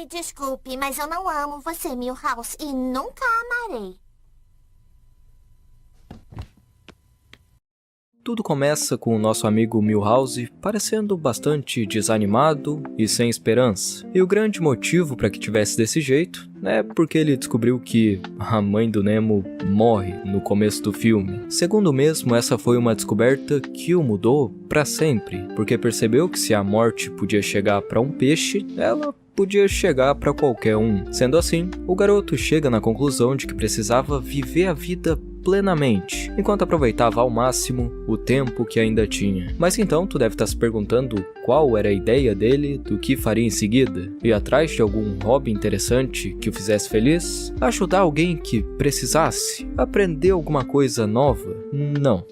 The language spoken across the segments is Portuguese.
Me desculpe, mas eu não amo você, Milhouse, e nunca amarei. Tudo começa com o nosso amigo Milhouse parecendo bastante desanimado e sem esperança. E o grande motivo para que tivesse desse jeito é porque ele descobriu que a mãe do Nemo morre no começo do filme. Segundo o mesmo, essa foi uma descoberta que o mudou para sempre, porque percebeu que se a morte podia chegar para um peixe, ela podia chegar para qualquer um. Sendo assim, o garoto chega na conclusão de que precisava viver a vida plenamente, enquanto aproveitava ao máximo o tempo que ainda tinha. Mas então tu deve estar se perguntando qual era a ideia dele do que faria em seguida? Ir atrás de algum hobby interessante que o fizesse feliz? Ajudar alguém que precisasse? Aprender alguma coisa nova? Não.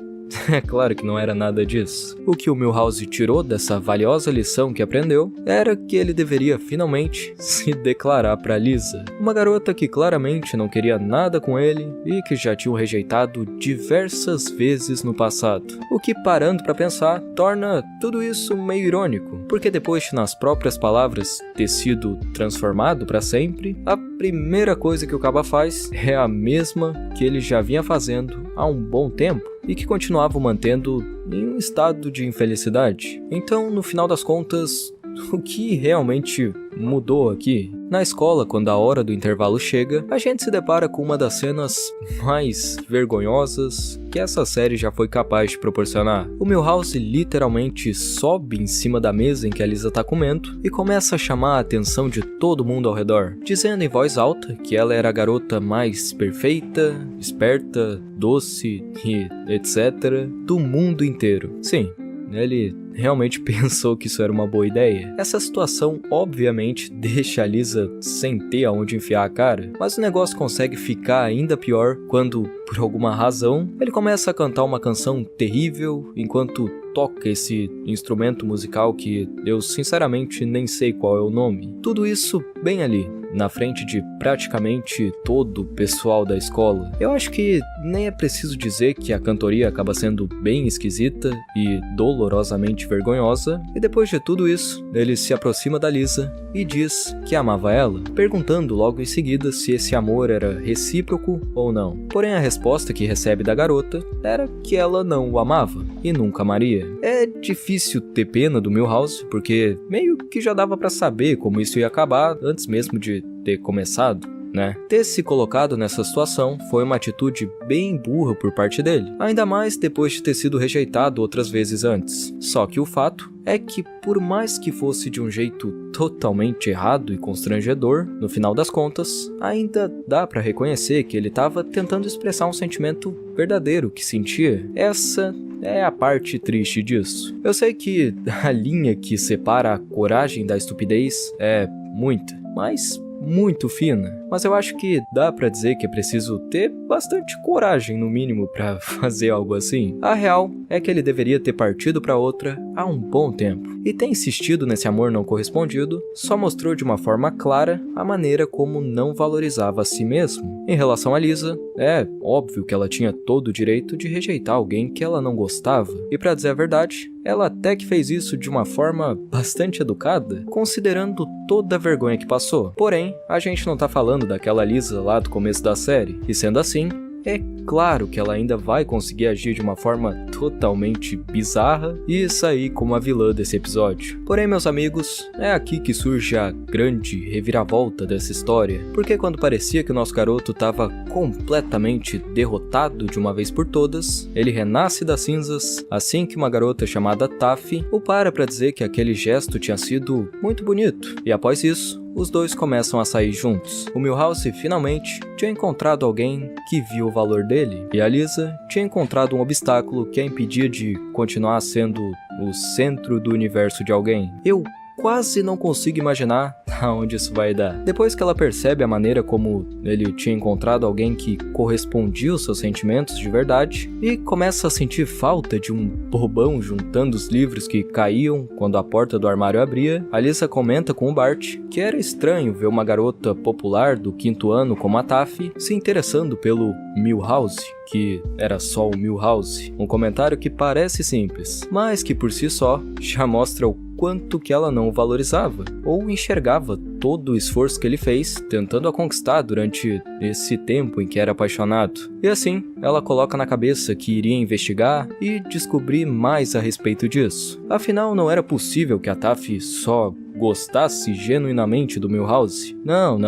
É claro que não era nada disso. O que o Milhouse tirou dessa valiosa lição que aprendeu era que ele deveria finalmente se declarar para Lisa, uma garota que claramente não queria nada com ele e que já tinha o rejeitado diversas vezes no passado. O que, parando para pensar, torna tudo isso meio irônico, porque depois de, nas próprias palavras, ter sido transformado para sempre, a primeira coisa que o Caba faz é a mesma que ele já vinha fazendo há um bom tempo e que continuava mantendo em um estado de infelicidade. Então, no final das contas, o que realmente mudou aqui? Na escola, quando a hora do intervalo chega, a gente se depara com uma das cenas mais vergonhosas que essa série já foi capaz de proporcionar. O Milhouse literalmente sobe em cima da mesa em que a Lisa tá comendo e começa a chamar a atenção de todo mundo ao redor, dizendo em voz alta que ela era a garota mais perfeita, esperta, doce e etc. do mundo inteiro. Sim, ele realmente pensou que isso era uma boa ideia. Essa situação obviamente deixa a Lisa sem ter aonde enfiar a cara, mas o negócio consegue ficar ainda pior quando, por alguma razão, ele começa a cantar uma canção terrível enquanto toca esse instrumento musical que eu sinceramente nem sei qual é o nome. Tudo isso bem ali, na frente de praticamente todo o pessoal da escola. Eu acho que nem é preciso dizer que a cantoria acaba sendo bem esquisita e dolorosamente vergonhosa, e depois de tudo isso, ele se aproxima da Lisa e diz que amava ela, perguntando logo em seguida se esse amor era recíproco ou não. Porém, a resposta que recebe da garota era que ela não o amava e nunca amaria. É difícil ter pena do Milhouse, porque meio que já dava pra saber como isso ia acabar antes mesmo de ter começado, né? Ter se colocado nessa situação foi uma atitude bem burra por parte dele, ainda mais depois de ter sido rejeitado outras vezes antes. Só que o fato é que, por mais que fosse de um jeito totalmente errado e constrangedor, no final das contas, ainda dá pra reconhecer que ele estava tentando expressar um sentimento verdadeiro que sentia. Essa é a parte triste disso. Eu sei que a linha que separa a coragem da estupidez é muita, mas muito fina, mas eu acho que dá pra dizer que é preciso ter bastante coragem, no mínimo, pra fazer algo assim. A real é que ele deveria ter partido pra outra há um bom tempo, e ter insistido nesse amor não correspondido só mostrou de uma forma clara a maneira como não valorizava a si mesmo. Em relação a Lisa, é óbvio que ela tinha todo o direito de rejeitar alguém que ela não gostava, e pra dizer a verdade, ela até que fez isso de uma forma bastante educada, considerando toda a vergonha que passou. Porém, a gente não tá falando daquela Lisa lá do começo da série, e sendo assim, é claro que ela ainda vai conseguir agir de uma forma totalmente bizarra e sair como a vilã desse episódio. Porém, meus amigos, é aqui que surge a grande reviravolta dessa história, porque quando parecia que o nosso garoto estava completamente derrotado de uma vez por todas, ele renasce das cinzas assim que uma garota chamada Taffy o para dizer que aquele gesto tinha sido muito bonito, e após isso, os dois começam a sair juntos. O Milhouse finalmente tinha encontrado alguém que viu o valor dele, e a Lisa tinha encontrado um obstáculo que a impedia de continuar sendo o centro do universo de alguém. Eu quase não consigo imaginar aonde isso vai dar. Depois que ela percebe a maneira como ele tinha encontrado alguém que correspondia aos seus sentimentos de verdade, e começa a sentir falta de um bobão juntando os livros que caíam quando a porta do armário abria, a Lisa comenta com o Bart que era estranho ver uma garota popular do 5º ano como a Taffy se interessando pelo Milhouse, que era só o Milhouse. Um comentário que parece simples, mas que por si só já mostra o quanto que ela não o valorizava, ou enxergava todo o esforço que ele fez tentando a conquistar durante esse tempo em que era apaixonado. E assim, ela coloca na cabeça que iria investigar e descobrir mais a respeito disso. Afinal, não era possível que a Taffy só gostasse genuinamente do Milhouse. Não.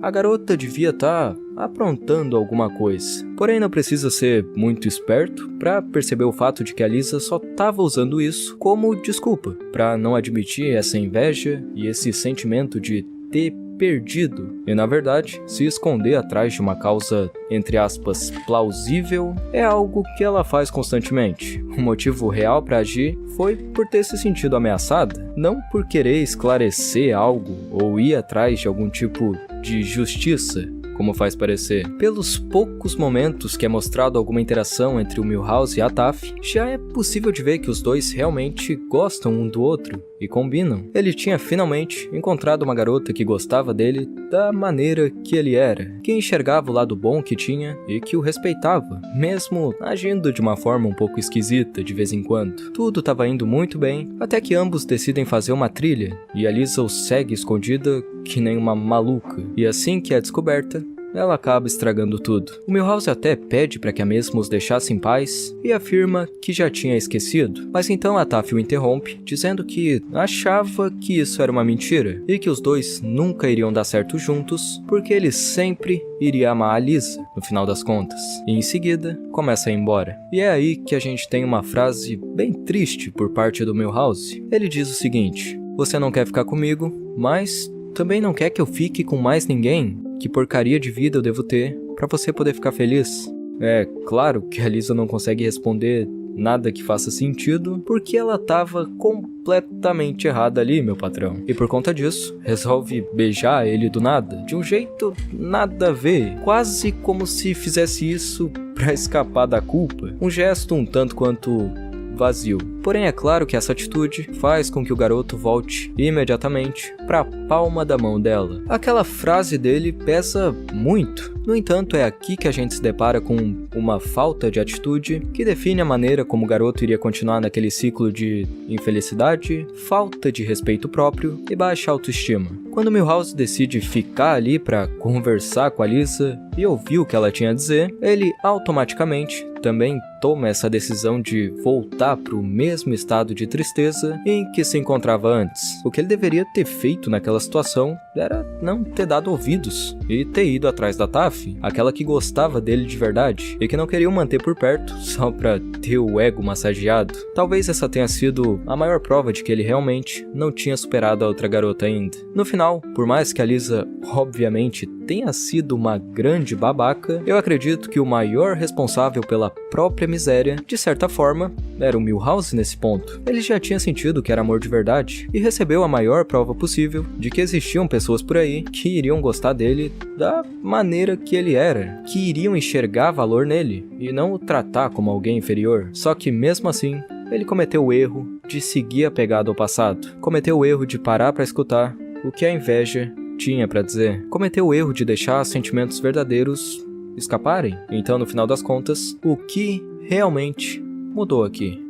A garota devia estar aprontando alguma coisa. Porém, não precisa ser muito esperto para perceber o fato de que a Lisa só estava usando isso como desculpa para não admitir essa inveja e esse sentimento de ter perdido e, na verdade, se esconder atrás de uma causa, entre aspas, plausível, é algo que ela faz constantemente. O motivo real para agir foi por ter se sentido ameaçada, não por querer esclarecer algo ou ir atrás de algum tipo de justiça, como faz parecer. Pelos poucos momentos que é mostrado alguma interação entre o Milhouse e a Taffy, já é possível de ver que os dois realmente gostam um do outro e combinam. Ele tinha finalmente encontrado uma garota que gostava dele da maneira que ele era, que enxergava o lado bom que tinha e que o respeitava, mesmo agindo de uma forma um pouco esquisita de vez em quando. Tudo estava indo muito bem, até que ambos decidem fazer uma trilha e a Lisa o segue escondida que nem uma maluca. E assim que é descoberta, ela acaba estragando tudo. O Milhouse até pede para que a mesma os deixasse em paz e afirma que já tinha esquecido. Mas então a Taffy o interrompe, dizendo que achava que isso era uma mentira e que os dois nunca iriam dar certo juntos porque ele sempre iria amar a Lisa, no final das contas. E em seguida, começa a ir embora. E é aí que a gente tem uma frase bem triste por parte do Milhouse. Ele diz o seguinte: "Você não quer ficar comigo, mas também não quer que eu fique com mais ninguém? Que porcaria de vida eu devo ter pra você poder ficar feliz?" É claro que a Lisa não consegue responder nada que faça sentido, porque ela tava completamente errada ali, meu patrão. E por conta disso, resolve beijar ele do nada, de um jeito nada a ver, quase como se fizesse isso pra escapar da culpa. Um gesto um tanto quanto vazio. Porém, é claro que essa atitude faz com que o garoto volte imediatamente para a palma da mão dela. Aquela frase dele pesa muito. No entanto, é aqui que a gente se depara com uma falta de atitude que define a maneira como o garoto iria continuar naquele ciclo de infelicidade, falta de respeito próprio e baixa autoestima. Quando Milhouse decide ficar ali para conversar com a Lisa e ouvir o que ela tinha a dizer, ele automaticamente também toma essa decisão de voltar para o mesmo estado de tristeza em que se encontrava antes. O que ele deveria ter feito naquela situação era não ter dado ouvidos e ter ido atrás da Taffy, aquela que gostava dele de verdade e que não queria o manter por perto só para ter o ego massageado. Talvez essa tenha sido a maior prova de que ele realmente não tinha superado a outra garota ainda. No final, por mais que a Lisa obviamente tenha sido uma grande babaca, eu acredito que o maior responsável pela própria miséria, de certa forma, era o Milhouse nesse ponto. Ele já tinha sentido que era amor de verdade e recebeu a maior prova possível de que existiam pessoas por aí que iriam gostar dele da maneira que ele era, que iriam enxergar valor nele e não o tratar como alguém inferior. Só que mesmo assim, ele cometeu o erro de seguir apegado ao passado. Cometeu o erro de parar para escutar o que a inveja tinha para dizer. Cometeu o erro de deixar sentimentos verdadeiros escaparem. Então, no final das contas, o que realmente mudou aqui?